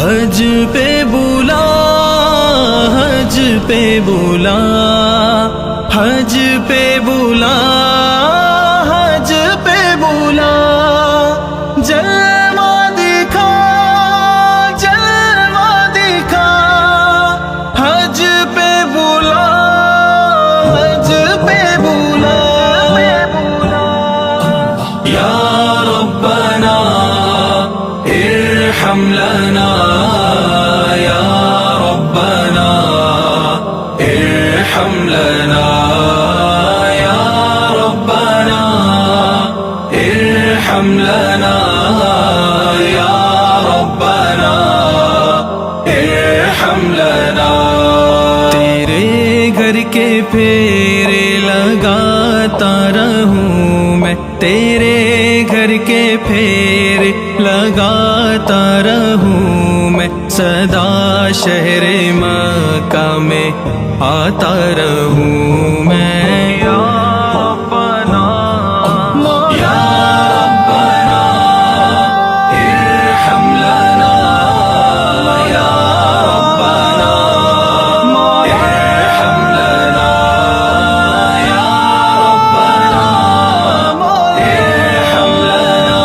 حج پہ بلا، حج پہ بلا، حج پہ بلا، حج پہ بلا، جلوہ دکھا، جلوہ دکھا، حج پہ بلا، حج پہ بلا، یا ربنا ارحم لنا، یا ربنا ارحم لنا، یا ربنا ارحم لنا، یا ربنا ارحم لنا۔ تیرے گھر کے پھیرے لگاتا رہوں میں، تیرے گھر کے پھیرے لگاتا رہوں میں، سدا شہر مکہ میں آتا رہوں میں، یا ربنا، یا ربنا ارحم لنا، یا ربنا ارحم لنا، یا ربنا ارحم لنا،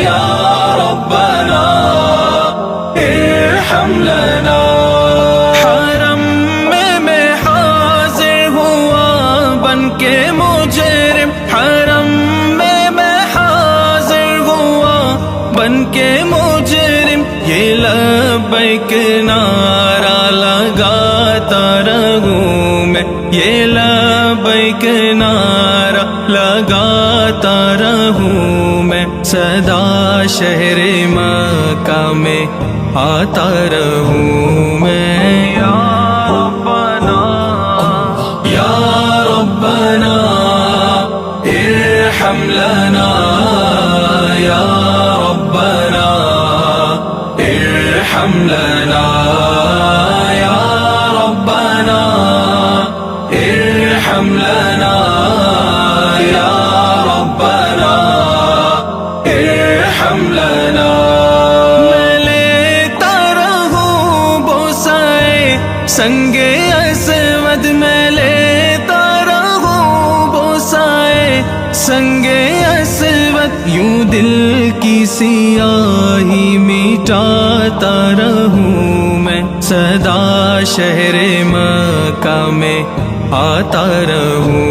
یا ربنا ارحم لنا۔ حرم میں حاضر ہوا بن کے مجرم، حرم میں حاضر ہوا بن کے مجرم، یہ لبیک نعرہ لگاتا رہوں میں، یہ لبیک نعرہ لگاتا رہوں میں، سدا شہر مکہ میں آتا رہوں میں، یا ربنا، یا ربنا ارحم لنا، یا ربنا ارحم لنا، یا ربنا ارحم لنا، یا ربنا ارحم لنا۔ سنگ اسود میں لیتا رہوں بوسائے، سنگ اسود یوں دل کی سیاہی مٹاتا رہوں میں، سدا شہر مکہ میں آتا رہوں